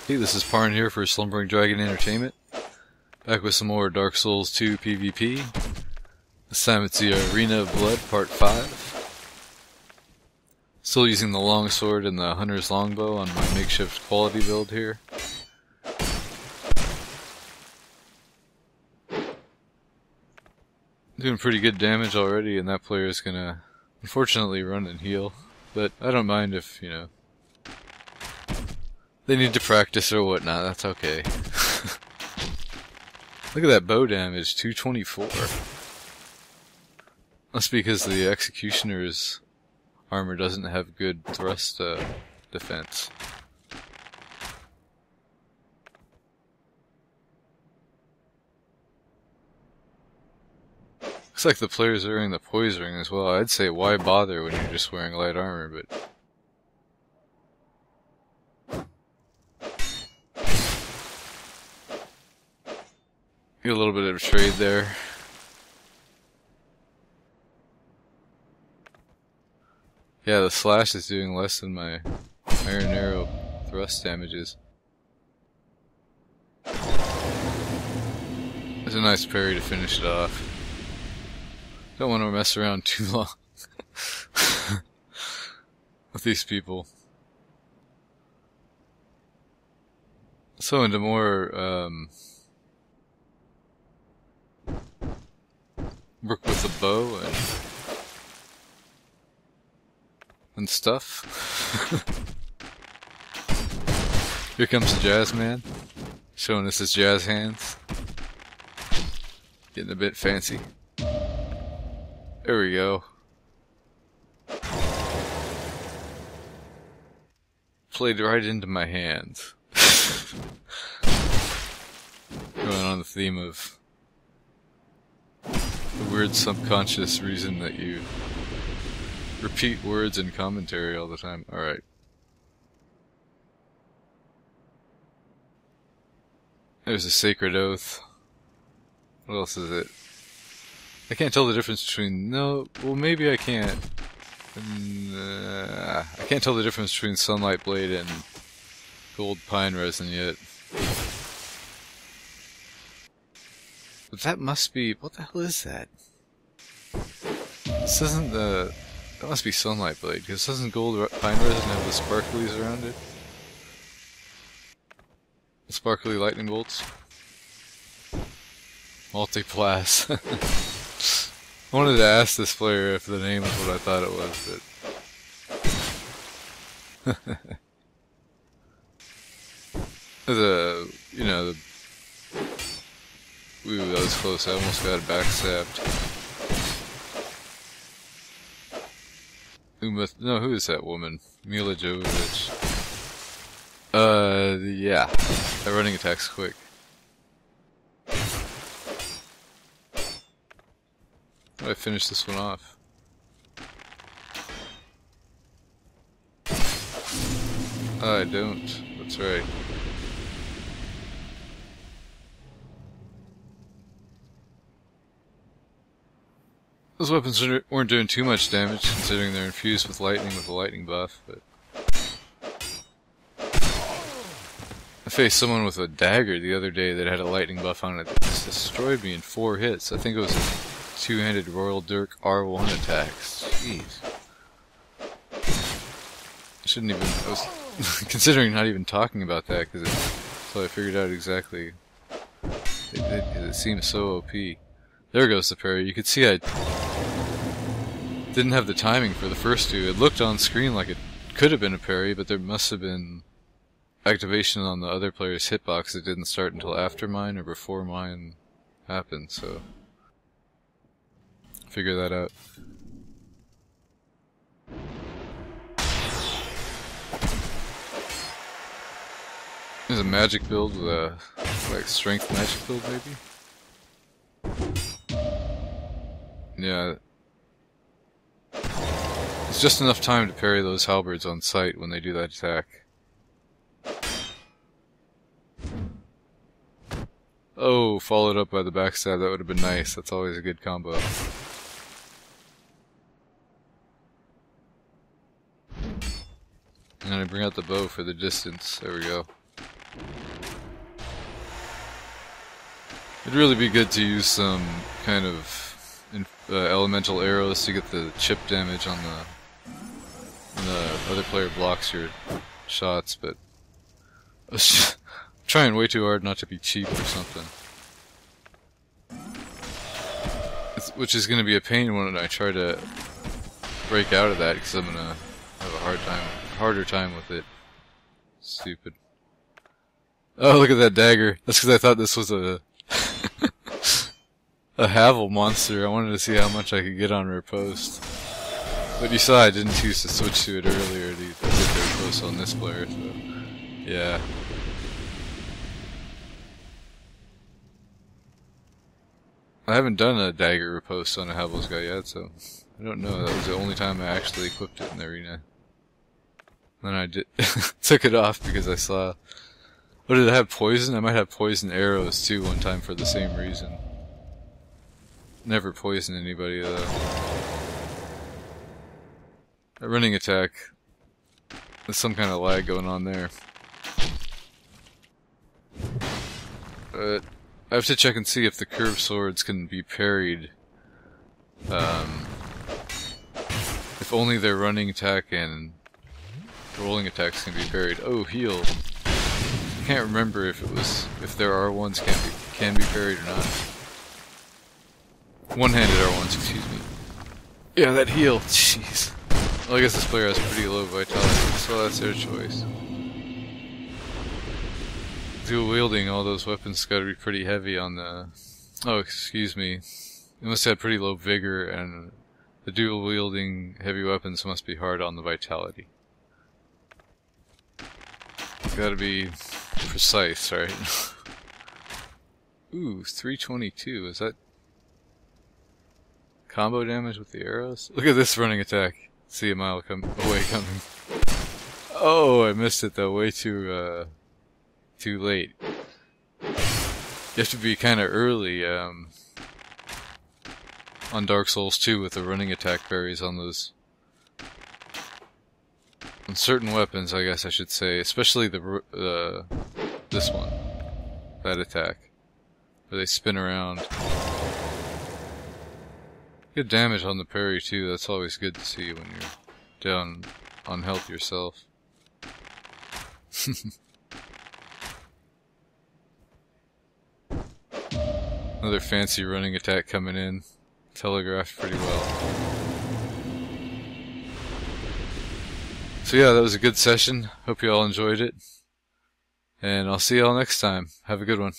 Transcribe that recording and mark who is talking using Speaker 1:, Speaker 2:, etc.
Speaker 1: Hey, this is Parn here for Slumbering Dragon Entertainment. Back with some more Dark Souls 2 PvP. This time it's the Arena of Blood Part 5. Still using the longsword and the hunter's longbow on my makeshift quality build here. Doing pretty good damage already, and that player is gonna unfortunately run and heal. But I don't mind if, you know, they need to practice or whatnot, that's okay. Look at that bow damage, 224. That's because the Executioner's armor doesn't have good thrust defense. Looks like the players are wearing the poise ring as well. I'd say why bother when you're just wearing light armor, but get a little bit of a trade there. Yeah, the slash is doing less than my iron arrow thrust damages. It's a nice parry to finish it off. Don't want to mess around too long with these people. So into more work with the bow and stuff. Here comes the jazz man, showing us his jazz hands. Getting a bit fancy. There we go. Played right into my hands. Going on the theme of the weird subconscious reason that you repeat words in commentary all the time. Alright. There's a sacred oath. What else is it? I can't tell the difference between... No, well maybe I can't. I can't tell the difference between Sunlight Blade and Gold Pine Resin yet. But that must be... What the hell is that? This isn't the... That must be Sunlight Blade, because doesn't Gold Pine Resin have the sparklies around it? The sparkly lightning bolts? Multiplast. I wanted to ask this player if the name was what I thought it was, but... you know, ooh, that was close. I almost got backstabbed. No, who is that woman? Mila Jovovich. Yeah. That running attack's quick. How do I finish this one off? I don't. That's right. Those weapons weren't doing too much damage, considering they're infused with a lightning buff, but... I faced someone with a dagger the other day that had a lightning buff on it that just destroyed me in 4 hits. I think it was a two-handed Royal Dirk R1 attacks. Jeez. I shouldn't even... I was considering not even talking about that, until I figured out exactly... It seems so OP. There goes the parry. You could see I didn't have the timing for the first two. It looked on screen like it could have been a parry, but there must have been activation on the other player's hitbox that didn't start until after mine or before mine happened, so figure that out. There's a magic build with a like strength magic build maybe? Yeah. It's just enough time to parry those halberds on sight when they do that attack. Oh, followed up by the backstab, that would have been nice. That's always a good combo. And I bring out the bow for the distance. There we go. It'd really be good to use some kind of elemental arrows to get the chip damage on when the other player blocks your shots, but I was trying way too hard not to be cheap or something. Which is going to be a pain when I try to break out of that, because I'm going to have a harder time with it. Stupid. Oh, look at that dagger. That's because I thought this was a Havel monster. I wanted to see how much I could get on riposte. But you saw I didn't choose to switch to it earlier to get the riposte on this player, so yeah. I haven't done a dagger riposte on a Havel's guy yet, so I don't know. That was the only time I actually equipped it in the arena. Then I took it off because I saw... What, did it have poison? I might have poison arrows too one time for the same reason. Never poison anybody though. A running attack. There's some kind of lag going on there. But I have to check and see if the curved swords can be parried. If only their running attack and rolling attacks can be parried. Oh, heal. I can't remember if there are ones can be parried or not. One-handed R1s, excuse me. Yeah, that heal. Jeez. Well, I guess this player has pretty low vitality, so that's their choice. Dual wielding all those weapons gotta be pretty heavy on the... Oh, excuse me. It must have pretty low vigor, and the dual wielding heavy weapons must be hard on the vitality. Gotta be precise, right? Ooh, 322. Is that combo damage with the arrows? Look at this running attack. See a mile away coming. Oh, I missed it though. Way too late. You have to be kind of early on Dark Souls 2 with the running attack berries on those. On certain weapons, I guess I should say, especially this one, that attack, where they spin around. Good damage on the parry too. That's always good to see when you're down on health yourself. Another fancy running attack coming in, telegraphed pretty well. So yeah, that was a good session. Hope you all enjoyed it. And I'll see y'all next time. Have a good one.